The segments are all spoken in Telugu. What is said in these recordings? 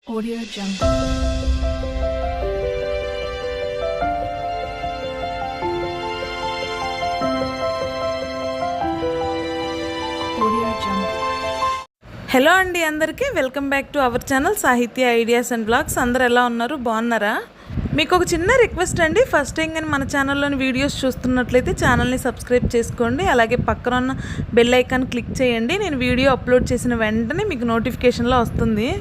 Audio Jungle. హలో అండి, అందరికీ welcome back to our channel సాహిత్య ఐడియాస్ అండ్ బ్లాగ్స్. అందరు ఎలా ఉన్నారు? బాగున్నారా? మీకు ఒక చిన్న రిక్వెస్ట్ అండి, ఫస్ట్ టైం కానీ మన ఛానల్లోని వీడియోస్ చూస్తున్నట్లయితే ఛానల్ని సబ్స్క్రైబ్ చేసుకోండి. అలాగే పక్కన ఉన్న బెల్ ఐకాన్ క్లిక్ చేయండి. నేను వీడియో అప్లోడ్ చేసిన వెంటనే మీకు నోటిఫికేషన్లో వస్తుంది.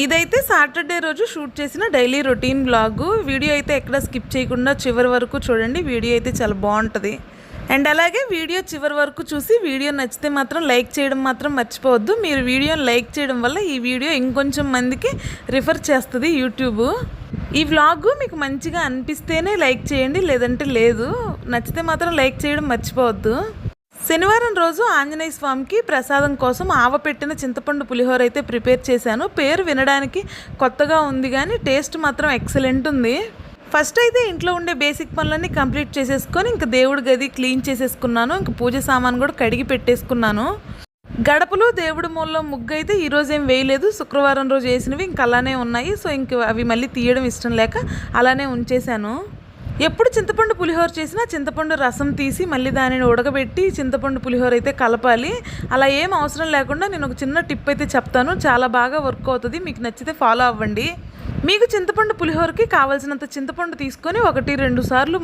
ఇదైతే సాటర్డే రోజు షూట్ చేసిన డైలీ రొటీన్ బ్లాగ్. వీడియో అయితే ఎక్కడ స్కిప్ చేయకుండా చివరి వరకు చూడండి. వీడియో అయితే చాలా బాగుంటుంది. అండ్ అలాగే వీడియో చివరి వరకు చూసి వీడియో నచ్చితే మాత్రం లైక్ చేయడం మాత్రం మర్చిపోవద్దు. మీరు వీడియోని లైక్ చేయడం వల్ల ఈ వీడియో ఇంకొంచెం మందికి రిఫర్ చేస్తుంది యూట్యూబ్. ఈ వ్లాగ్ మీకు మంచిగా అనిపిస్తేనే లైక్ చేయండి, లేదంటే లేదు. నచ్చితే మాత్రం లైక్ చేయడం మర్చిపోవద్దు. శనివారం రోజు ఆంజనేయ స్వామికి ప్రసాదం కోసం ఆవపెట్టిన చింతపండు పులిహోర అయితే ప్రిపేర్ చేశాను. పేరు వినడానికి కొత్తగా ఉంది కానీ టేస్ట్ మాత్రం ఎక్సలెంట్ ఉంది. ఫస్ట్ అయితే ఇంట్లో ఉండే బేసిక్ పనులన్నీ కంప్లీట్ చేసేసుకొని ఇంక దేవుడి గది క్లీన్ చేసేసుకున్నాను. ఇంక పూజ సామాను కూడా కడిగి పెట్టేసుకున్నాను. గడపలు దేవుడి మూలలో ముగ్గు అయితే ఈరోజు ఏం వేయలేదు. శుక్రవారం రోజు వేసినవి ఇంక అలానే ఉన్నాయి. సో ఇంక అవి మళ్ళీ తీయడం ఇష్టం లేక అలానే ఉంచేశాను. ఎప్పుడు చింతపండు పులిహోర చేసినా చింతపండు రసం తీసి మళ్ళీ దానిని ఉడకబెట్టి చింతపండు పులిహోర అయితే కలపాలి. అలా ఏం అవసరం లేకుండా నేను ఒక చిన్న టిప్ అయితే చెప్తాను. చాలా బాగా వర్క్ అవుతుంది. మీకు నచ్చితే ఫాలో అవ్వండి. మీకు చింతపండు పులిహోరకి కావాల్సినంత చింతపండు తీసుకొని 1-2 సార్లు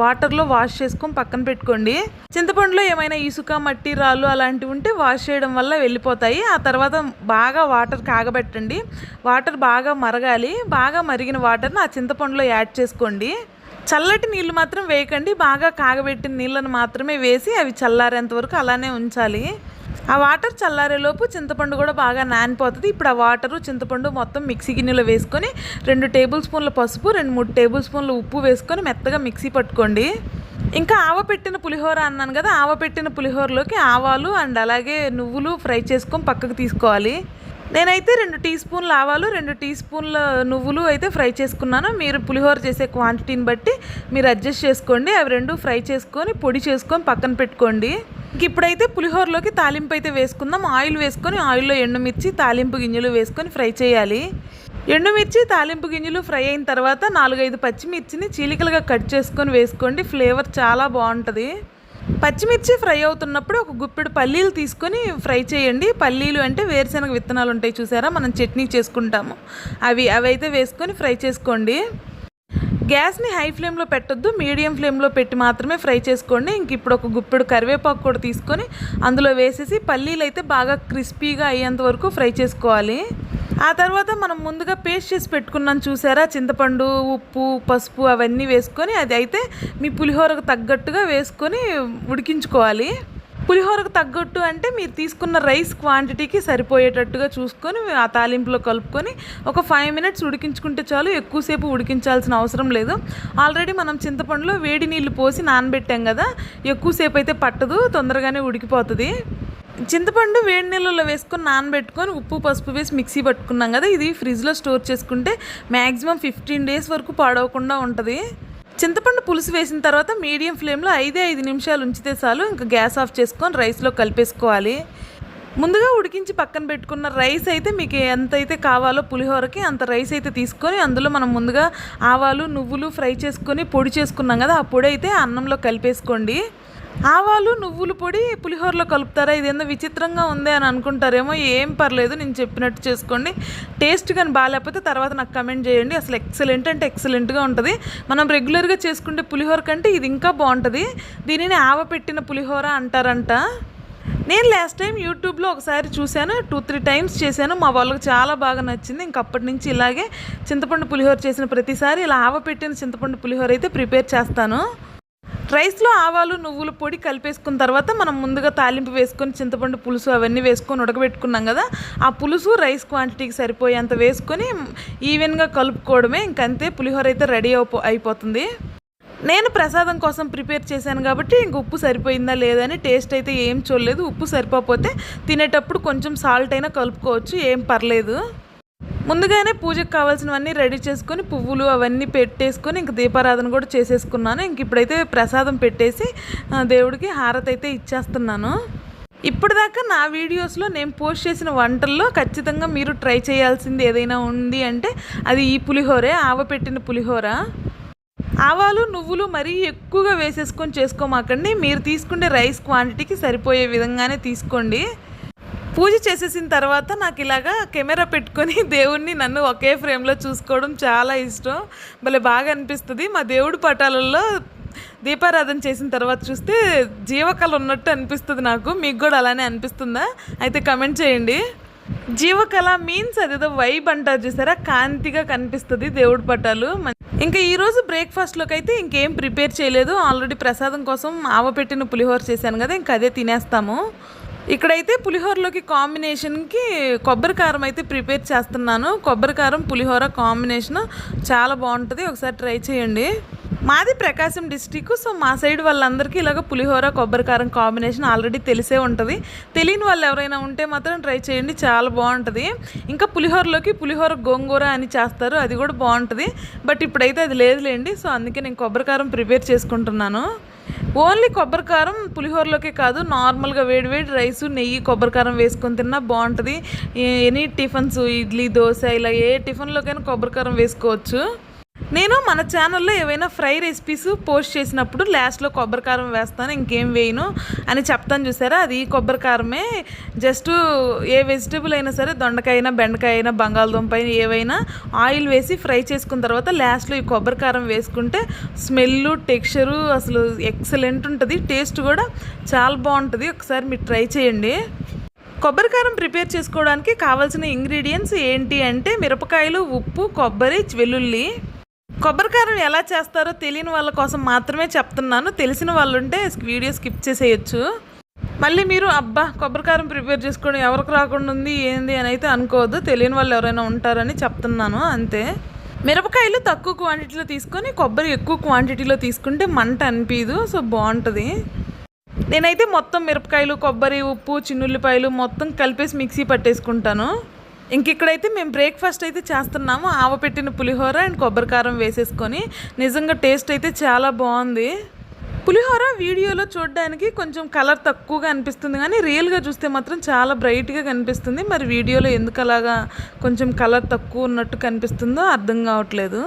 వాటర్లో వాష్ చేసుకొని పక్కన పెట్టుకోండి. చింతపండులో ఏమైనా ఇసుక, మట్టి, రాళ్ళు అలాంటివి ఉంటే వాష్ చేయడం వల్ల వెళ్ళిపోతాయి. ఆ తర్వాత బాగా వాటర్ కాగబెట్టండి. వాటర్ బాగా మరగాలి. బాగా మరిగిన వాటర్ని ఆ చింతపండులో యాడ్ చేసుకోండి. చల్లటి నీళ్ళు మాత్రం వేయకండి. బాగా కాగబెట్టిన నీళ్ళను మాత్రమే వేసి అవి చల్లారేంత వరకు అలానే ఉంచాలి. ఆ వాటర్ చల్లారేలోపు చింతపండు కూడా బాగా నానిపోతుంది. ఇప్పుడు ఆ వాటరు చింతపండు మొత్తం మిక్సీ గిన్నెలో వేసుకొని 2 టేబుల్ స్పూన్ల పసుపు, 2-3 టేబుల్ స్పూన్ల ఉప్పు వేసుకొని మెత్తగా మిక్సీ పట్టుకోండి. ఇంకా ఆవపెట్టిన పులిహోర అన్నాను కదా, ఆవపెట్టిన పులిహోరలోకి ఆవాలు అండ్ అలాగే నువ్వులు ఫ్రై చేసుకొని పక్కకు తీసుకోవాలి. నేనైతే 2 టీ స్పూన్ల ఆవాలు, 2 టీ స్పూన్ల నువ్వులు అయితే ఫ్రై చేసుకున్నాను. మీరు పులిహోర చేసే క్వాంటిటీని బట్టి మీరు అడ్జస్ట్ చేసుకోండి. అవి 2 ఫ్రై చేసుకొని పొడి చేసుకొని పక్కన పెట్టుకోండి. ఇప్పుడైతే పులిహోరలోకి తాలింపు అయితే వేసుకుందాం. ఆయిల్ వేసుకొని ఆయిల్లో ఎండుమిర్చి, తాలింపు గింజలు వేసుకొని ఫ్రై చేయాలి. ఎండుమిర్చి, తాలింపు గింజలు ఫ్రై అయిన తర్వాత 4-5 పచ్చిమిర్చిని చీలికలుగా కట్ చేసుకొని వేసుకోండి. ఫ్లేవర్ చాలా బాగుంటుంది. పచ్చిమిర్చి ఫ్రై అవుతున్నప్పుడు ఒక గుప్పెడు పల్లీలు తీసుకొని ఫ్రై చేయండి. పల్లీలు అంటే వేరుశనగ విత్తనాలు ఉంటాయి చూసారా, మనం చట్నీ చేసుకుంటాము అవి అయితే వేసుకొని ఫ్రై చేసుకోండి. గ్యాస్ని హై ఫ్లేమ్లో పెట్టొద్దు, మీడియం ఫ్లేమ్లో పెట్టి మాత్రమే ఫ్రై చేసుకోండి. ఇంక ఇప్పుడు ఒక గుప్పెడు కరివేపాకు కూడా తీసుకొని అందులో వేసేసి పల్లీలు అయితే బాగా క్రిస్పీగా అయ్యేంత వరకు ఫ్రై చేసుకోవాలి. ఆ తర్వాత మనం ముందుగా పేస్ట్ చేసి పెట్టుకున్నాం చూసారా, చింతపండు, ఉప్పు, పసుపు అవన్నీ వేసుకొని అది అయితే మీ పులిహోరకు తగ్గట్టుగా వేసుకొని ఉడికించుకోవాలి. పులిహోరకు తగ్గట్టు అంటే మీరు తీసుకున్న రైస్ క్వాంటిటీకి సరిపోయేటట్టుగా చూసుకొని ఆ తాలింపులో కలుపుకొని ఒక 5 మినిట్స్ ఉడికించుకుంటే చాలు. ఎక్కువసేపు ఉడికించాల్సిన అవసరం లేదు. ఆల్రెడీ మనం చింతపండులో వేడి నీళ్ళు పోసి నానబెట్టాం కదా, ఎక్కువసేపు అయితే పట్టదు, తొందరగానే ఉడికిపోతుంది. చింతపండు వేడి నీళ్ళలో వేసుకొని నానబెట్టుకొని ఉప్పు, పసుపు వేసి మిక్సీ పట్టుకున్నాం కదా, ఇది ఫ్రిడ్జ్లో స్టోర్ చేసుకుంటే మ్యాక్సిమం 15 డేస్ వరకు పాడవకుండా ఉంటుంది. చింతపండు పులుసు వేసిన తర్వాత మీడియం ఫ్లేమ్లో 5 నిమిషాలు ఉంచితే చాలు. ఇంకా గ్యాస్ ఆఫ్ చేసుకొని రైస్లో కలిపేసుకోవాలి. ముందుగా ఉడికించి పక్కన పెట్టుకున్న రైస్ అయితే మీకు ఎంత అయితే కావాలో పులిహోరకి అంత రైస్ అయితే తీసుకొని అందులో మనం ముందుగా ఆవాలు, నువ్వులు ఫ్రై చేసుకొని పొడి చేసుకున్నాం కదా, ఆ పొడి అయితే అన్నంలో కలిపేసుకోండి. ఆవాలు, నువ్వుల పొడి పులిహోరలో కలుపుతారా, ఇదేందో విచిత్రంగా ఉంది అని అనుకుంటారేమో. ఏం పర్లేదు, నేను చెప్పినట్టు చేసుకోండి. టేస్ట్ కానీ బాగాలేకపోతే తర్వాత నాకు కమెంట్ చేయండి. అసలు ఎక్సలెంట్ అంటే ఎక్సలెంట్గా ఉంటుంది. మనం రెగ్యులర్గా చేసుకుంటే పులిహోర కంటే ఇది ఇంకా బాగుంటుంది. దీనిని ఆవపెట్టిన పులిహోర అంటారంట. నేను లాస్ట్ టైం యూట్యూబ్లో ఒకసారి చూశాను, 2-3 టైమ్స్ చేశాను. మా వాళ్ళకి చాలా బాగా నచ్చింది. ఇంకప్పటి నుంచి ఇలాగే చింతపండు పులిహోర చేసిన ప్రతిసారి ఇలా ఆవపెట్టిన చింతపండు పులిహోర అయితే ప్రిపేర్ చేస్తాను. రైస్లో ఆవాలు, నువ్వుల పొడి కలిపేసుకున్న తర్వాత మనం ముందుగా తాలింపు వేసుకొని చింతపండు పులుసు అవన్నీ వేసుకొని ఉడకబెట్టుకున్నాం కదా, ఆ పులుసు రైస్ క్వాంటిటీకి సరిపోయేంత వేసుకొని ఈవెన్గా కలుపుకోవడమే. ఇంకంతే, పులిహోర అయితే రెడీ అయిపోతుంది. నేను ప్రసాదం కోసం ప్రిపేర్ చేశాను కాబట్టి ఇంక ఉప్పు సరిపోయిందా లేదని టేస్ట్ అయితే ఏం చూడలేదు. ఉప్పు సరిపోతే తినేటప్పుడు కొంచెం సాల్ట్ అయినా కలుపుకోవచ్చు, ఏం పర్లేదు. ముందుగానే పూజకు కావాల్సినవన్నీ రెడీ చేసుకొని పువ్వులు అవన్నీ పెట్టేసుకొని ఇంక దీపారాధన కూడా చేసేసుకున్నాను. ఇంక ఇప్పుడైతే ప్రసాదం పెట్టేసి దేవుడికి హారతి అయితే ఇచ్చేస్తున్నాను. ఇప్పటిదాకా నా వీడియోస్లో నేను పోస్ట్ చేసిన వంటల్లో ఖచ్చితంగా మీరు ట్రై చేయాల్సింది ఏదైనా ఉంది అంటే అది ఈ పులిహోరే, ఆవపెట్టిన పులిహోర. ఆవాలు నువ్వులు మరీ ఎక్కువగా వేసేసుకొని చేసుకోమాకండి. మీరు తీసుకునే రైస్ క్వాంటిటీకి సరిపోయే విధంగానే తీసుకోండి. పూజ చేసేసిన తర్వాత నాకు ఇలాగా కెమెరా పెట్టుకొని దేవుణ్ణి నన్ను ఒకే ఫ్రేమ్లో చూసుకోవడం చాలా ఇష్టం. భలే బాగా అనిపిస్తుంది. మా దేవుడి పటాలలో దీపారాధన చేసిన తర్వాత చూస్తే జీవకళ ఉన్నట్టు అనిపిస్తుంది నాకు. మీకు కూడా అలానే అనిపిస్తుందా? అయితే కమెంట్ చేయండి. జీవకళ మీన్స్ అదేదో వైబ్ అంటారు చూసారా, కాంతిగా కనిపిస్తుంది దేవుడి పటాలు. ఇంకా ఈరోజు బ్రేక్ఫాస్ట్లోకి అయితే ఇంకేం ప్రిపేర్ చేయలేదు. ఆల్రెడీ ప్రసాదం కోసం ఆవపెట్టిన పులిహోర చేశాను కదా, ఇంకా అదే తినేస్తాము. ఇక్కడైతే పులిహోరలోకి కాంబినేషన్కి కొబ్బరి కారం అయితే ప్రిపేర్ చేస్తున్నాను. కొబ్బరి కారం పులిహోర కాంబినేషన్ చాలా బాగుంటుంది, ఒకసారి ట్రై చేయండి. మాది ప్రకాశం డిస్టిక్, సో మా సైడ్ వాళ్ళందరికీ ఇలాగ పులిహోర కొబ్బరి కారం కాంబినేషన్ ఆల్రెడీ తెలిసే ఉంటుంది. తెలియని వాళ్ళు ఎవరైనా ఉంటే మాత్రం ట్రై చేయండి, చాలా బాగుంటుంది. ఇంకా పులిహోరలోకి పులిహోర గోంగూర అని చేస్తారు, అది కూడా బాగుంటుంది. బట్ ఇప్పుడైతే అది లేదులేండి, సో అందుకే నేను కొబ్బరి కారం ప్రిపేర్ చేసుకుంటున్నాను. ఓన్లీ కొబ్బరి కారం పులిహోరలోకే కాదు, నార్మల్గా వేడివేడి రైసు నెయ్యి కొబ్బరి కారం వేసుకొని తిన్నా బాగుంటుంది. ఎనీ టిఫిన్స్, ఇడ్లీ దోశ ఇలా ఏ టిఫిన్లోకైనా కొబ్బరి కారం వేసుకోవచ్చు. నేను మన ఛానల్లో ఏవైనా ఫ్రై రెసిపీస్ పోస్ట్ చేసినప్పుడు లాస్ట్లో కొబ్బరి కారం వేస్తాను, ఇంకేం వేయను అని చెప్తాను చూసారా, అది కొబ్బరి కారమే. జస్ట్ ఏ వెజిటేబుల్ అయినా సరే, దొండకాయ అయినా బెండకాయ అయినా బంగాళదుంప అయినా ఏవైనా ఆయిల్ వేసి ఫ్రై చేసుకున్న తర్వాత లాస్ట్లో ఈ కొబ్బరి కారం వేసుకుంటే స్మెల్ టెక్స్చరు అసలు ఎక్సలెంట్ ఉంటుంది. టేస్ట్ కూడా చాలా బాగుంటుంది. ఒకసారి మీరు ట్రై చేయండి. కొబ్బరి కారం ప్రిపేర్ చేసుకోవడానికి కావాల్సిన ఇంగ్రీడియంట్స్ ఏంటి అంటే మిరపకాయలు, ఉప్పు, కొబ్బరి, వెల్లుల్లి. కొబ్బరి కారం ఎలా చేస్తారో తెలియని వాళ్ళ కోసం మాత్రమే చెప్తున్నాను. తెలిసిన వాళ్ళు ఉంటే వీడియో స్కిప్ చేసేయచ్చు. మళ్ళీ మీరు అబ్బా కొబ్బరి కారం ప్రిపేర్ చేసుకోవడం ఎవరికి రాకుండా ఉంది ఏంది అని అయితే అనుకోవద్దు. తెలియని వాళ్ళు ఎవరైనా ఉంటారని చెప్తున్నాను అంతే. మిరపకాయలు తక్కువ క్వాంటిటీలో తీసుకొని కొబ్బరి ఎక్కువ క్వాంటిటీలో తీసుకుంటే మంట అనిపించదు, సో బాగుంటుంది. నేనైతే మొత్తం మిరపకాయలు, కొబ్బరి, ఉప్పు, చిన్నుల్లిపాయలు మొత్తం కలిపేసి మిక్సీ పట్టేసుకుంటాను. ఇక్కడైతే మేము బ్రేక్ఫాస్ట్ అయితే చేస్తున్నాము. ఆవపెట్టిన పులిహోర అండ్ కొబ్బరి కారం వేసేసుకొని. నిజంగా టేస్ట్ అయితే చాలా బాగుంది. పులిహోర వీడియోలో చూడడానికి కొంచెం కలర్ తక్కువగా అనిపిస్తుంది, కానీ రియల్గా చూస్తే మాత్రం చాలా బ్రైట్గా కనిపిస్తుంది. మరి వీడియోలో ఎందుకు అలాగా కొంచెం కలర్ తక్కువ ఉన్నట్టు కనిపిస్తుందో అర్థం కావట్లేదు.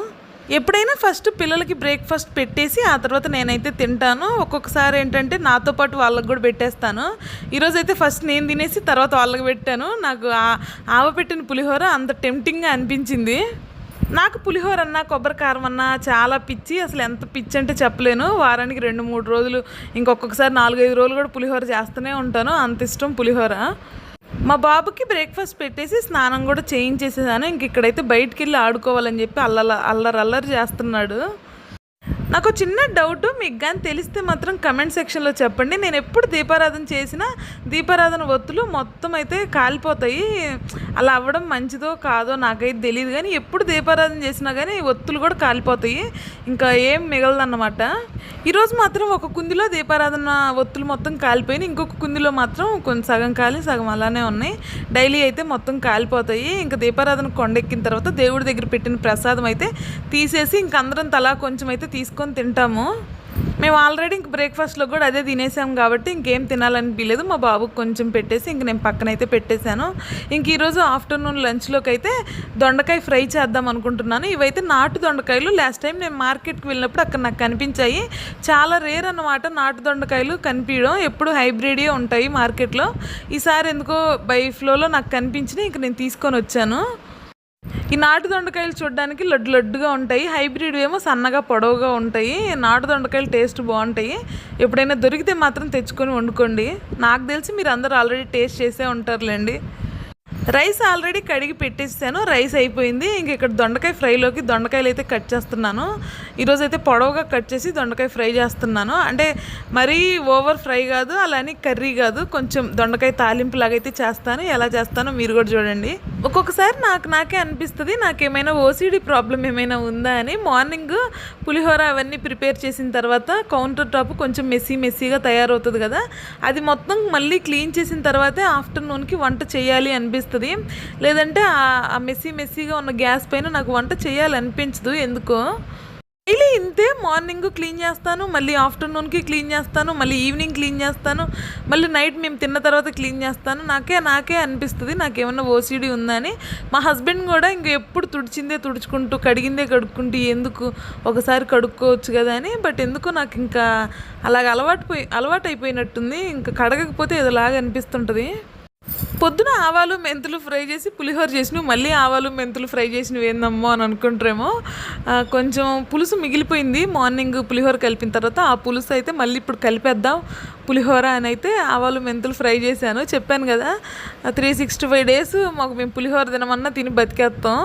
ఎప్పుడైనా ఫస్ట్ పిల్లలకి బ్రేక్ఫాస్ట్ పెట్టేసి ఆ తర్వాత నేనైతే తింటాను. ఒక్కొక్కసారి ఏంటంటే నాతో పాటు వాళ్ళకి కూడా పెట్టేస్తాను. ఈరోజైతే ఫస్ట్ నేను తినేసి తర్వాత వాళ్ళకి పెట్టాను. నాకు ఆవపెట్టిన పులిహోర అంత టెంప్టింగ్గా అనిపించింది. నాకు పులిహోర అన్నా కొబ్బరి కారం అన్నా చాలా పిచ్చి. అసలు ఎంత పిచ్చి అంటే చెప్పలేను. వారానికి 2-3 రోజులు, ఇంకొకసారి 4-5 రోజులు కూడా పులిహోర చేస్తూనే ఉంటాను. అంత ఇష్టం పులిహోర. మా బాబుకి బ్రేక్ఫాస్ట్ పెట్టేసి స్నానం కూడా చేయించేసేసాను. ఇక్కడైతే బయటికి వెళ్ళి ఆడుకోవాలని చెప్పి అల్లరి చేస్తున్నాడు. నాకు చిన్న డౌట్, మీకు కానీ తెలిస్తే మాత్రం కమెంట్ సెక్షన్లో చెప్పండి. నేను ఎప్పుడు దీపారాధన చేసినా దీపారాధన ఒత్తులు మొత్తం అయితే కాలిపోతాయి. అలా అవ్వడం మంచిదో కాదో నాకైతే తెలియదు, కానీ ఎప్పుడు దీపారాధన చేసినా కానీ ఒత్తులు కూడా కాలిపోతాయి, ఇంకా ఏం మిగలదన్నమాట. ఈరోజు మాత్రం ఒక కుందిలో దీపారాధన ఒత్తులు మొత్తం కాలిపోయినాయి, ఇంకొక కుందిలో మాత్రం కొంచెం సగం కాలి సగం అలానే ఉన్నాయి. డైలీ అయితే మొత్తం కాలిపోతాయి. ఇంకా దీపారాధన కొండెక్కిన తర్వాత దేవుడి దగ్గర పెట్టిన ప్రసాదం అయితే తీసేసి ఇంక అందరం తలా కొంచెం అయితే తీసుకొని తింటాము. మేము ఆల్రెడీ ఇంక బ్రేక్ఫాస్ట్లో కూడా అదే తినేసాం కాబట్టి ఇంకేం తినాలనిపించలేదు. మా బాబుకి కొంచెం పెట్టేసి ఇంక నేను పక్కనైతే పెట్టేశాను. ఇంక ఈరోజు ఆఫ్టర్నూన్ లంచ్లోకి అయితే దొండకాయ ఫ్రై చేద్దాం అనుకుంటున్నాను. ఇవైతే నాటు దొండకాయలు. లాస్ట్ టైం నేను మార్కెట్కి వెళ్ళినప్పుడు అక్కడ నాకు కనిపించాయి. చాలా రేర్ అన్నమాట నాటు దొండకాయలు కనిపించడం, ఎప్పుడు హైబ్రిడే ఉంటాయి మార్కెట్లో. ఈసారి ఎందుకో బై ఫ్లోలో నాకు కనిపించినాయి, ఇంక నేను తీసుకొని వచ్చాను. ఈ నాటు దొండకాయలు చూడడానికి లడ్డుగా ఉంటాయి, హైబ్రిడ్ ఏమో సన్నగా పొడవుగా ఉంటాయి. నాటు దొండకాయలు టేస్ట్ బాగుంటాయి. ఎప్పుడైనా దొరికితే మాత్రం తెచ్చుకొని వండుకోండి. నాకు తెలిసి మీరు అందరూ ఆల్రెడీ టేస్ట్ చేసే ఉంటారులేండి. రైస్ ఆల్రెడీ కడిగి పెట్టేసాను, రైస్ అయిపోయింది. ఇంక ఇక్కడ దొండకాయ ఫ్రైలోకి దొండకాయలు అయితే కట్ చేస్తున్నాను. ఈరోజైతే పొడవుగా కట్ చేసి దొండకాయ ఫ్రై చేస్తున్నాను. అంటే మరీ ఓవర్ ఫ్రై కాదు, అలానే కర్రీ కాదు, కొంచెం దొండకాయ తాలింపు లాగైతే చేస్తాను. ఎలా చేస్తానో మీరు కూడా చూడండి. ఒక్కొక్కసారి నాకే అనిపిస్తుంది నాకేమైనా ఓసిడి ప్రాబ్లం ఏమైనా ఉందా అని. మార్నింగ్ పులిహోర అవన్నీ ప్రిపేర్ చేసిన తర్వాత కౌంటర్ టాప్ కొంచెం మెస్సీగా తయారవుతుంది కదా, అది మొత్తం మళ్ళీ క్లీన్ చేసిన తర్వాతే ఆఫ్టర్నూన్కి వంట చేయాలి అనిపిస్తుంది. లేదంటే ఆ మెస్సీగా ఉన్న గ్యాస్ పైన నాకు వంట చేయాలనిపించదు ఎందుకో. డైలీ ఇంతే. మార్నింగ్ క్లీన్ చేస్తాను, మళ్ళీ ఆఫ్టర్నూన్కి క్లీన్ చేస్తాను, మళ్ళీ ఈవినింగ్ క్లీన్ చేస్తాను, మళ్ళీ నైట్ మేము తిన్న తర్వాత క్లీన్ చేస్తాను. నాకే అనిపిస్తుంది నాకేమన్నా ఓసీడీ ఉందని. మా హస్బెండ్ కూడా ఇంక ఎప్పుడు తుడిచిందే తుడుచుకుంటూ కడిగిందే కడుక్కుంటూ ఎందుకు ఒకసారి కడుక్కోవచ్చు కదా అని. బట్ ఎందుకు నాకు ఇంకా అలాగ అలవాటు అయిపోయినట్టుంది. ఇంకా కడగకపోతే ఏదోలాగా అనిపిస్తుంటుంది. పొద్దున ఆవాలు మెంతులు ఫ్రై చేసి పులిహోర చేసినవి, మళ్ళీ ఆవాలు మెంతులు ఫ్రై చేసినవి ఏందమ్మో అని అనుకుంటారేమో. కొంచెం పులుసు మిగిలిపోయింది మార్నింగ్ పులిహోర కలిపిన తర్వాత. ఆ పులుసు అయితే మళ్ళీ ఇప్పుడు కలిపేద్దాం పులిహోర అని అయితే ఆవాలు మెంతులు ఫ్రై చేశాను. చెప్పాను కదా 365 days మాకు మేము పులిహోర తినమన్నా తిని బతికేస్తాం.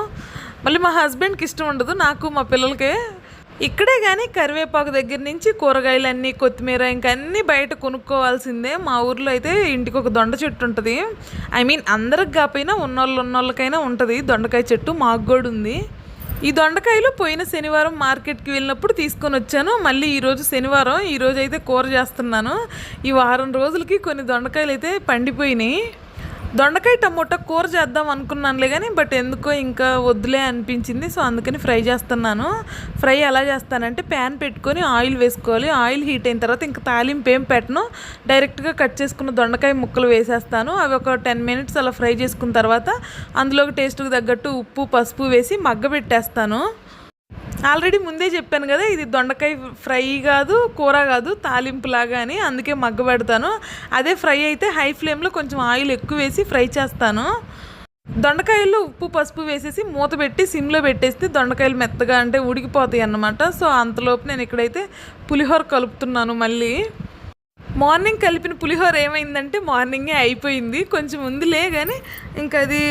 మళ్ళీ మా హస్బెండ్కి ఇష్టం ఉండదు, నాకు మా పిల్లలకే. ఇక్కడే కానీ కరివేపాకు దగ్గర నుంచి కూరగాయలన్నీ, కొత్తిమీర ఇంకా అన్నీ బయట కొనుక్కోవాల్సిందే. మా ఊర్లో అయితే ఇంటికి ఒక దొండ చెట్టు ఉంటుంది. అందరికి కాకపోయినా ఉన్నోళ్ళకైనా ఉంటుంది దొండకాయ చెట్టు. మాకు కూడా ఉంది. ఈ దొండకాయలు పోయిన శనివారం మార్కెట్కి వెళ్ళినప్పుడు తీసుకొని వచ్చాను. మళ్ళీ ఈరోజు శనివారం, ఈరోజు అయితే కూర చేస్తున్నాను. ఈ వారం రోజులకి కొన్ని దొండకాయలు అయితే పండిపోయినాయి. దొండకాయ టమోటా కూర చేద్దాం అనుకున్నానులే కానీ బట్ ఎందుకో ఇంకా వద్దులే అనిపించింది. సో అందుకని ఫ్రై చేస్తున్నాను. ఫ్రై ఎలా చేస్తానంటే ప్యాన్ పెట్టుకొని ఆయిల్ వేసుకోవాలి. ఆయిల్ హీట్ అయిన తర్వాత ఇంకా తాలింపు ఏం పెట్టను, డైరెక్ట్గా కట్ చేసుకున్న దొండకాయ ముక్కలు వేసేస్తాను. అవి ఒక 10 minutes అలా ఫ్రై చేసుకున్న తర్వాత అందులోకి టేస్ట్కి తగ్గట్టు ఉప్పు పసుపు వేసి మగ్గబెట్టేస్తాను. ఆల్రెడీ ముందే చెప్పాను కదా ఇది దొండకాయ ఫ్రై కాదు, కూర కాదు, తాలింపులాగా అని. అందుకే మగ్గబెడతాను. అదే ఫ్రై అయితే హై ఫ్లేమ్లో కొంచెం ఆయిల్ ఎక్కువ వేసి ఫ్రై చేస్తాను. దొండకాయల్లో ఉప్పు పసుపు వేసేసి మూత పెట్టి సిమ్లో పెట్టేస్తే దొండకాయలు మెత్తగా అంటే ఉడికిపోతాయి అన్నమాట. సో అంతలోపు నేను ఇక్కడైతే పులిహోర కలుపుతున్నాను. మళ్ళీ మార్నింగ్ కలిపిన పులిహోర ఏమైందంటే మార్నింగే అయిపోయింది. కొంచెం ఉందిలే కానీ ఇంకా అది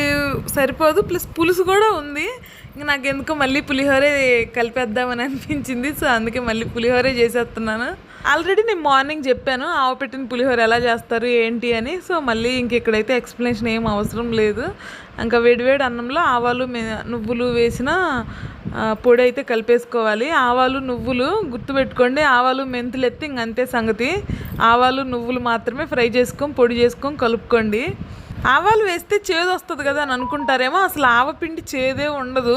సరిపోదు, ప్లస్ పులుసు కూడా ఉంది. ఇంక నాకు ఎందుకో మళ్ళీ పులిహోరే కలిపేద్దామని అనిపించింది. సో అందుకే మళ్ళీ పులిహోరే చేసేస్తున్నాను. ఆల్రెడీ నేను మార్నింగ్ చెప్పాను ఆవు పెట్టిన పులిహోర ఎలా చేస్తారు ఏంటి అని. సో మళ్ళీ ఇంక ఇక్కడైతే ఎక్స్ప్లెనేషన్ ఏం అవసరం లేదు. ఇంకా వేడివేడి అన్నంలో ఆవాలు నువ్వులు వేసిన పొడి అయితే కలిపేసుకోవాలి. ఆవాలు నువ్వులు గుర్తుపెట్టుకోండి, ఆవాలు మెంతులు ఎత్తి ఇంకంతే సంగతి. ఆవాలు నువ్వులు మాత్రమే ఫ్రై చేసుకొని పొడి చేసుకొని కలుపుకోండి. ఆవాలు వేస్తే చేదు వస్తుంది కదా అని అనుకుంటారేమో, అసలు ఆవపిండి చేదే ఉండదు.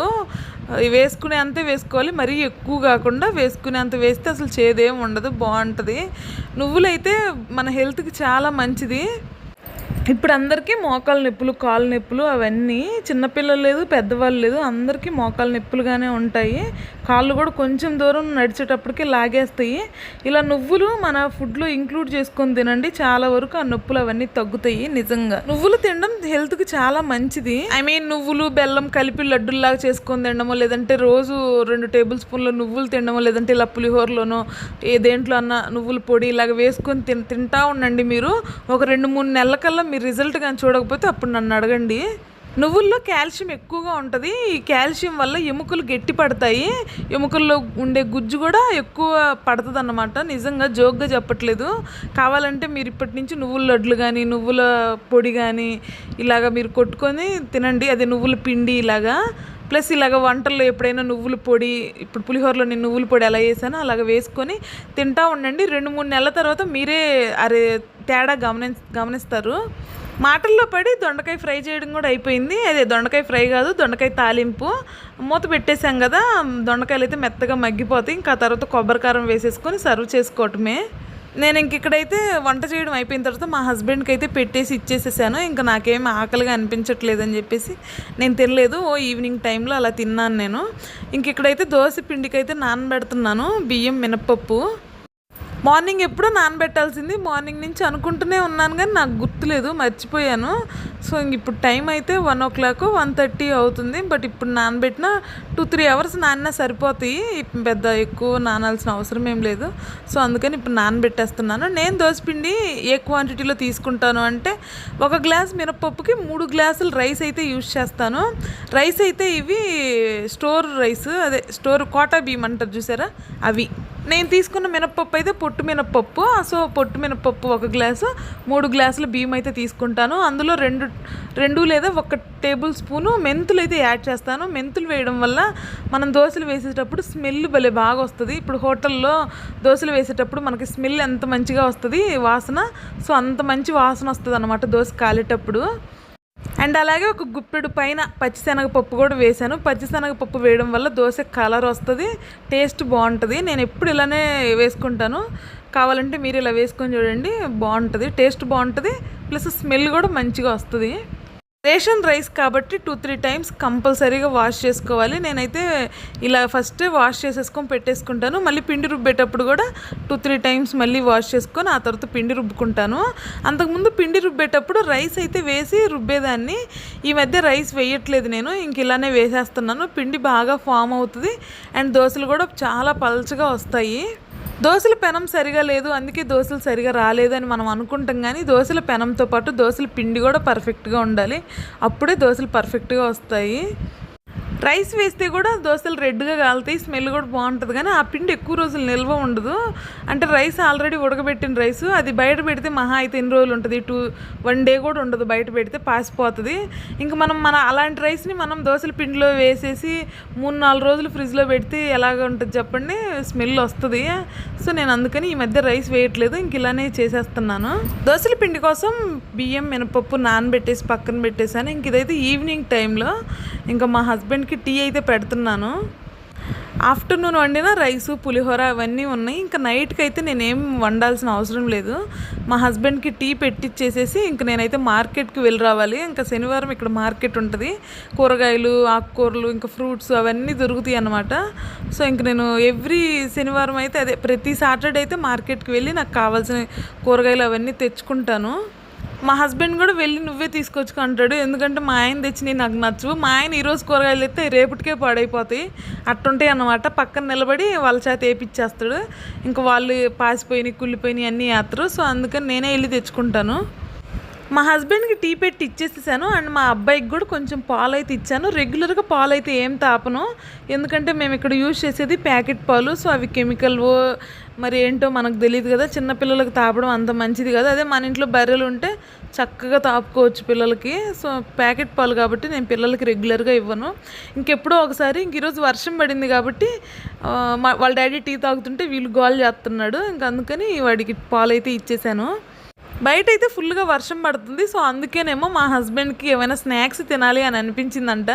వేసుకునే అంతే వేసుకోవాలి, మరీ ఎక్కువ కాకుండా వేసుకునే అంత వేస్తే అసలు చేదేం ఉండదు, బాగుంటుంది. నువ్వులైతే మన హెల్త్కి చాలా మంచిది. ఇప్పుడు అందరికీ మోకాలు నొప్పులు, కాళ్ళు నొప్పులు అవన్నీ, చిన్నపిల్లలు లేదు పెద్దవాళ్ళు లేదు, అందరికీ మోకాలు నొప్పులుగానే ఉంటాయి. కాళ్ళు కూడా కొంచెం దూరం నడిచేటప్పటికి లాగేస్తాయి. ఇలా నువ్వులు మన ఫుడ్లో ఇంక్లూడ్ చేసుకొని తినండి, చాలా వరకు ఆ నొప్పులు అవన్నీ తగ్గుతాయి. నిజంగా నువ్వులు తినడం హెల్త్కి చాలా మంచిది. నువ్వులు బెల్లం కలిపి లడ్డుల్లాగా చేసుకొని తినడమో, లేదంటే రోజు 2 tablespoons నువ్వులు తినడమో, లేదంటే ఇలా పులిహోరలోనో దేంట్లో అన్న నువ్వుల పొడి ఇలాగ వేసుకొని తింటా ఉండండి. మీరు ఒక 2-3 నెలల కల్లా మీరు రిజల్ట్ కానీ చూడకపోతే అప్పుడు నన్ను అడగండి. నువ్వుల్లో కాల్షియం ఎక్కువగా ఉంటుంది. ఈ కాల్షియం వల్ల ఎముకలు గట్టి పడతాయి, ఎముకల్లో ఉండే గుజ్జు కూడా ఎక్కువ పడుతుంది అన్నమాట. నిజంగా జోక్గా చెప్పట్లేదు. కావాలంటే మీరు ఇప్పటి నుంచి నువ్వుల లడ్లు కానీ నువ్వుల పొడి కానీ ఇలాగ మీరు కొట్టుకొని తినండి. అదే నువ్వుల పిండి ఇలాగా. ప్లస్ ఇలాగ వంటల్లో ఎప్పుడైనా నువ్వుల పొడి, ఇప్పుడు పులిహోరలో నేను నువ్వుల పొడి ఎలా వేసానో అలాగ వేసుకొని తింటా ఉండండి. 2-3 నెలల తర్వాత మీరే తేడా గమనిస్తారు. మాటల్లో పడి దొండకాయ ఫ్రై చేయడం కూడా అయిపోయింది. అదే దొండకాయ ఫ్రై కాదు, దొండకాయ తాలింపు. మూత పెట్టేసాం కదా, దొండకాయలు అయితే మెత్తగా మగ్గిపోతాయి. ఇంకా తర్వాత కొబ్బరికారం వేసేసుకొని సర్వ్ చేసుకోవటమే. నేను ఇక్కడైతే వంట చేయడం అయిపోయిన తర్వాత మా హస్బెండ్కి అయితే పెట్టేసి ఇచ్చేసేసాను. ఇంకా నాకేం ఆకలిగా అనిపించట్లేదని చెప్పేసి నేను తినలేదు. ఈవినింగ్ టైంలో అలా తిన్నాను నేను. ఇక్కడైతే దోశ పిండికి అయితే నానబెడుతున్నాను బియ్యం మినప్పప్పు. మార్నింగ్ ఎప్పుడో నానబెట్టాల్సింది, మార్నింగ్ నుంచి అనుకుంటూనే ఉన్నాను కానీ నాకు గుర్తులేదు, మర్చిపోయాను. సో ఇప్పుడు టైం అయితే 1 o'clock 1:30 అవుతుంది. బట్ ఇప్పుడు నానబెట్టిన 2-3 hours నానినా సరిపోతాయి, పెద్ద ఎక్కువ నానాల్సిన అవసరం ఏం లేదు. సో అందుకని ఇప్పుడు నానబెట్టేస్తున్నాను. నేను దోసపిండి ఏ క్వాంటిటీలో తీసుకుంటాను అంటే 1 glass మినప్పప్పుకి 3 glasses రైస్ అయితే యూజ్ చేస్తాను. రైస్ అయితే ఇవి స్టోర్ రైస్, అదే స్టోర్ కోటా బియ్యం అంటారు చూసారా, అవి. నేను తీసుకున్న మినప్పప్పు అయితే పొట్టు మినప్పప్పు. సో పొట్టు మినప్పప్పు 1 glass, 3 glasses బియ్యం అయితే తీసుకుంటాను. అందులో 2 లేదా 1 tablespoon మెంతులు అయితే యాడ్ చేస్తాను. మెంతులు వేయడం వల్ల మనం దోశలు వేసేటప్పుడు స్మెల్ భలే బాగా వస్తుంది. ఇప్పుడు హోటల్లో దోశలు వేసేటప్పుడు మనకి స్మెల్ ఎంత మంచిగా వస్తుంది వాసన. సో అంత మంచి వాసన వస్తుంది అన్నమాట దోశ కాలేటప్పుడు. అండ్ అలాగే ఒక గుప్పెడు పైన పచ్చిశనగపప్పు కూడా వేసాను. పచ్చిశనగపప్పు వేయడం వల్ల దోశ కలర్ వస్తుంది, టేస్ట్ బాగుంటుంది. నేను ఎప్పుడు ఇలానే వేసుకుంటాను. కావాలంటే మీరు ఇలా వేసుకొని చూడండి, బాగుంటుంది, టేస్ట్ బాగుంటుంది, ప్లస్ స్మెల్ కూడా మంచిగా వస్తుంది. రేషన్ రైస్ కాబట్టి 2-3 టైమ్స్ కంపల్సరీగా వాష్ చేసుకోవాలి. నేనైతే ఇలా ఫస్ట్ వాష్ చేసేసుకొని పెట్టేసుకుంటాను. మళ్ళీ పిండి రుబ్బేటప్పుడు కూడా 2-3 టైమ్స్ మళ్ళీ వాష్ చేసుకొని ఆ తర్వాత పిండి రుబ్బుకుంటాను. అంతకుముందు పిండి రుబ్బేటప్పుడు రైస్ అయితే వేసి రుబ్బేదాన్ని. ఈ మధ్య రైస్ వేయట్లేదు నేను, ఇంక ఇలానే వేసేస్తున్నాను. పిండి బాగా ఫామ్ అవుతుంది అండ్ దోశలు కూడా చాలా పల్చగా వస్తాయి. దోశల పెనం సరిగా లేదు, అందుకే దోశలు సరిగా రాలేదని మనం అనుకుంటాం. కానీ దోశల పెనంతో పాటు దోశల పిండి కూడా పర్ఫెక్ట్గా ఉండాలి, అప్పుడే దోశలు పర్ఫెక్ట్గా వస్తాయి. రైస్ వేస్తే కూడా దోశలు రెడ్గా కాలుతాయి, స్మెల్ కూడా బాగుంటుంది. కానీ ఆ పిండి ఎక్కువ రోజులు నిల్వ ఉండదు. అంటే రైస్ ఆల్రెడీ ఉడకబెట్టిన రైస్, అది బయట పెడితే మహా అయితే ఎన్ని రోజులు ఉంటుంది, 1 డే కూడా ఉండదు, బయట పెడితే పాసిపోతుంది. ఇంకా మన అలాంటి రైస్ని మనం దోశల పిండిలో వేసేసి 3-4 రోజులు ఫ్రిడ్జ్లో పెడితే ఎలాగ ఉంటుంది చెప్పండి, స్మెల్ వస్తుంది. సో నేను అందుకని ఈ మధ్య రైస్ వేయట్లేదు, ఇంక ఇలానే చేసేస్తున్నాను. దోశల పిండి కోసం బియ్యం మినపప్పు నానబెట్టేసి పక్కన పెట్టేశాను. ఇంక ఇదైతే ఈవినింగ్ టైంలో ఇంకా మా హస్బెండ్కి టీ అయితే పెడుతున్నాను. ఆఫ్టర్నూన్ వండిన రైసు పులిహోర అవన్నీ ఉన్నాయి. ఇంకా నైట్కి అయితే నేనేం వండాల్సిన అవసరం లేదు. మా హస్బెండ్కి టీ పెట్టిచ్చేసేసి ఇంక నేనైతే మార్కెట్కి వెళ్ళి రావాలి. ఇంకా శనివారం ఇక్కడ మార్కెట్ ఉంటుంది, కూరగాయలు ఆకుకూరలు ఇంకా ఫ్రూట్స్ అవన్నీ దొరుకుతాయి అన్నమాట. సో ఇంక నేను ఎవ్రీ శనివారం అయితే అదే ప్రతి సాటర్డే అయితే మార్కెట్కి వెళ్ళి నాకు కావాల్సిన కూరగాయలు అవన్నీ తెచ్చుకుంటాను. మా హస్బెండ్ కూడా వెళ్ళి నువ్వే తీసుకొచ్చుకుంటాడు, ఎందుకంటే మా ఆయన తెచ్చినవి నాకు నచ్చవు. మా ఆయన ఈరోజు కూరగాయలు అయితే రేపటికే పాడైపోతాయి, అట్టుంటాయి అన్నమాట. పక్కన నిలబడి వాళ్ళ చేత వేపిచ్చేస్తాడు. ఇంకా వాళ్ళు పాసిపోయినాయి కుళ్ళిపోయినాయి అన్నీ వేస్తారు. సో అందుకని నేనే వెళ్ళి తెచ్చుకుంటాను. మా హస్బెండ్కి టీ పెట్టి ఇచ్చేసేసాను. అండ్ మా అబ్బాయికి కూడా కొంచెం పాలు అయితే ఇచ్చాను. రెగ్యులర్గా పాలు అయితే ఏం తాపను, ఎందుకంటే మేము ఇక్కడ యూజ్ చేసేది ప్యాకెట్ పాలు. సో అవి కెమికల్ మరి ఏంటో మనకు తెలియదు కదా, చిన్నపిల్లలకు తాపడం అంత మంచిది కదా. అదే మన ఇంట్లో బర్రెలు ఉంటే చక్కగా తాపుకోవచ్చు పిల్లలకి. సో ప్యాకెట్ పాలు కాబట్టి నేను పిల్లలకి రెగ్యులర్గా ఇవ్వను. ఇంకెప్పుడో ఒకసారి, ఇంక ఈరోజు వర్షం పడింది కాబట్టి వాళ్ళ డాడీ టీ తాగుతుంటే వీళ్ళు గోల్ చేస్తున్నాడు, ఇంక అందుకని వాడికి పాలు అయితే ఇచ్చేసాను. బయట అయితే ఫుల్గా వర్షం పడుతుంది. సో అందుకేనేమో మా హస్బెండ్కి ఏమైనా స్నాక్స్ తినాలి అని అనిపించిందంట.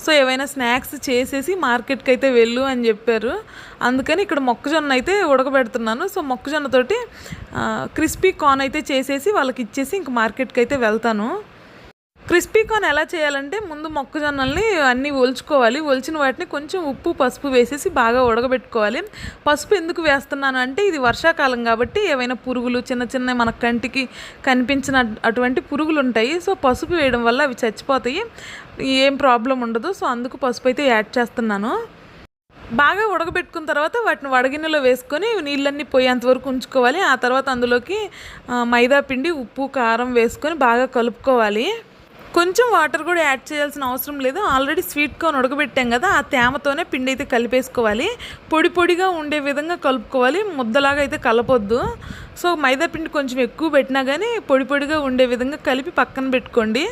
సో ఏమైనా స్నాక్స్ చేసేసి మార్కెట్కి అయితే వెళ్ళు అని చెప్పారు. అందుకని ఇక్కడ మొక్కజొన్న అయితే ఉడకబెడుతున్నాను. సో మొక్కజొన్నతోటి క్రిస్పీ కార్న్ అయితే చేసేసి వాళ్ళకి ఇచ్చేసి ఇంక మార్కెట్కి అయితే వెళ్తాను. క్రిస్పీ కార్న్ ఎలా చేయాలంటే ముందు మొక్కజొన్నల్ని అన్నీ ఒలుచుకోవాలి. ఒలిచిన వాటిని కొంచెం ఉప్పు పసుపు వేసేసి బాగా ఉడకబెట్టుకోవాలి. పసుపు ఎందుకు వేస్తున్నాను అంటే ఇది వర్షాకాలం కాబట్టి ఏవైనా పురుగులు చిన్న చిన్న మన కంటికి కనిపించిన అటువంటి పురుగులు ఉంటాయి. సో పసుపు వేయడం వల్ల అవి చచ్చిపోతాయి, ఏం ప్రాబ్లం ఉండదు. సో అందుకు పసుపు అయితే యాడ్ చేస్తున్నాను. బాగా ఉడకబెట్టుకున్న తర్వాత వాటిని వడగిన్నెలో వేసుకొని నీళ్ళన్నీ పోయేంతవరకు ఉంచుకోవాలి. ఆ తర్వాత అందులోకి మైదా పిండి ఉప్పు కారం వేసుకొని బాగా కలుపుకోవాలి. కొంచెం వాటర్ కూడా యాడ్ చేయాల్సిన అవసరం లేదు, ఆల్రెడీ స్వీట్ కార్న్ ఉడకబెట్టాం కదా, ఆ తేమతోనే పిండి అయితే కలిపేసుకోవాలి. పొడి పొడిగా ఉండే విధంగా కలుపుకోవాలి, ముద్దలాగా అయితే కలపొద్దు. సో మైదా పిండి కొంచెం ఎక్కువ పెట్టినా కానీ పొడి పొడిగా ఉండే విధంగా కలిపి పక్కన పెట్టుకోండి.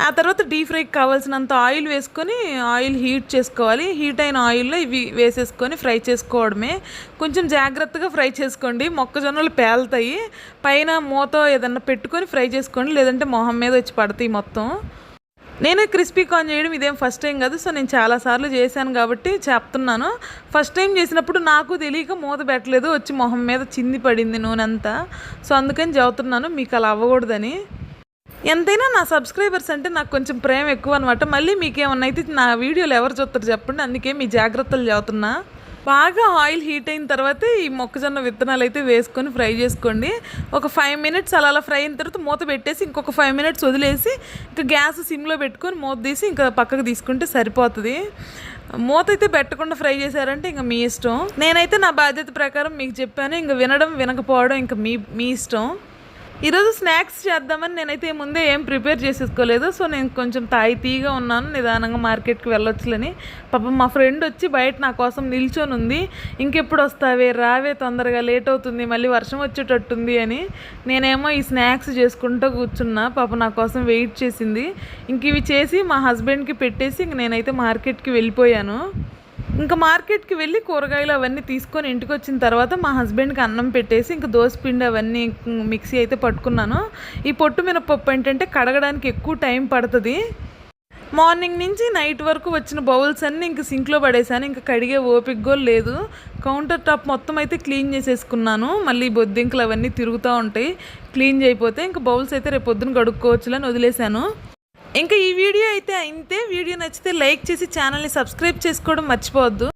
ఆ తర్వాత డీప్ ఫ్రైకి కావాల్సినంత ఆయిల్ వేసుకొని ఆయిల్ హీట్ చేసుకోవాలి. హీట్ అయిన ఆయిల్లో ఇవి వేసేసుకొని ఫ్రై చేసుకోవడమే. కొంచెం జాగ్రత్తగా ఫ్రై చేసుకోండి, మొక్కజొన్నలు పేలుతాయి. పైన మూత ఏదన్నా పెట్టుకొని ఫ్రై చేసుకోండి, లేదంటే మొహం మీద వచ్చి పడతాయి మొత్తం. నేను క్రిస్పీ కార్న్ చేయడం ఇదేం ఫస్ట్ టైం కాదు. సో నేను చాలాసార్లు చేశాను కాబట్టి చెప్తున్నాను. ఫస్ట్ టైం చేసినప్పుడు నాకు తెలియక మూత పెట్టలేదు, వచ్చి మొహం మీద చింది పడింది నూనె అంతా. సో అందుకని చెబుతున్నాను, మీకు అలా అవ్వకూడదని. ఎంతైనా నా సబ్స్క్రైబర్స్ అంటే నాకు కొంచెం ప్రేమ ఎక్కువ అనమాట. మళ్ళీ మీకేమన్నా అయితే నా వీడియోలు ఎవరు చూస్తారు చెప్పండి, అందుకే మీ జాగ్రత్తలు చెబుతున్నా. బాగా ఆయిల్ హీట్ అయిన తర్వాత ఈ మొక్కజొన్న విత్తనాలు అయితే వేసుకొని ఫ్రై చేసుకోండి. ఒక 5 మినిట్స్ అలా ఫ్రై అయిన తర్వాత మూత పెట్టేసి ఇంకొక 5 మినిట్స్ వదిలేసి ఇంకా గ్యాస్ సిమ్లో పెట్టుకొని మూత తీసి ఇంకా పక్కకు తీసుకుంటే సరిపోతుంది. మూత అయితే పెట్టకుండా ఫ్రై చేశారంటే ఇంకా మీ ఇష్టం. నేనైతే నా బాధ్యత ప్రకారం మీకు చెప్పాను, ఇంకా వినడం వినకపోవడం ఇంకా మీ ఇష్టం. ఈరోజు స్నాక్స్ చేద్దామని నేనైతే ముందే ఏం ప్రిపేర్ చేసేసుకోలేదు. సో నేను కొంచెం తాయితీగా ఉన్నాను, నిదానంగా మార్కెట్కి వెళ్ళొచ్చులని. పాపం మా ఫ్రెండ్ వచ్చి బయట నా కోసం నిల్చొని ఉంది, ఇంకెప్పుడు వస్తావే రావే తొందరగా లేట్ అవుతుంది మళ్ళీ వర్షం వచ్చేటట్టుంది అని. నేనేమో ఈ స్నాక్స్ చేసుకుంటూ కూర్చున్నా, పాపం నా కోసం వెయిట్ చేసింది. ఇంక ఇవి చేసి మా హస్బెండ్కి పెట్టేసి ఇంక నేనైతే మార్కెట్కి వెళ్ళిపోయాను. ఇంకా మార్కెట్కి వెళ్ళి కూరగాయలు అవన్నీ తీసుకొని ఇంటికి వచ్చిన తర్వాత మా హస్బెండ్కి అన్నం పెట్టేసి ఇంకా దోసపిండి అవన్నీ మిక్సీ అయితే పట్టుకున్నాను. ఈ పొట్టు మినపప్పు ఏంటంటే కడగడానికి ఎక్కువ టైం పడుతుంది. మార్నింగ్ నుంచి నైట్ వరకు వచ్చిన బౌల్స్ అన్నీ ఇంక సింక్లో పడేసాను. ఇంకా కడిగే ఓపిక కూడా లేదు. కౌంటర్ టాప్ మొత్తం అయితే క్లీన్ చేసేసుకున్నాను. మళ్ళీ బొద్దింకలు అవన్నీ తిరుగుతూ ఉంటాయి. క్లీన్ చేయకపోతే ఇంకా బౌల్స్ అయితే రేపు పొద్దున కడుక్కోవచ్చులని వదిలేశాను. ఇంకా ఈ వీడియో అయితే ఇంతే. వీడియో నచ్చితే లైక్ చేసి ఛానల్ని సబ్స్క్రైబ్ చేసుకోవడం మర్చిపోవద్దు.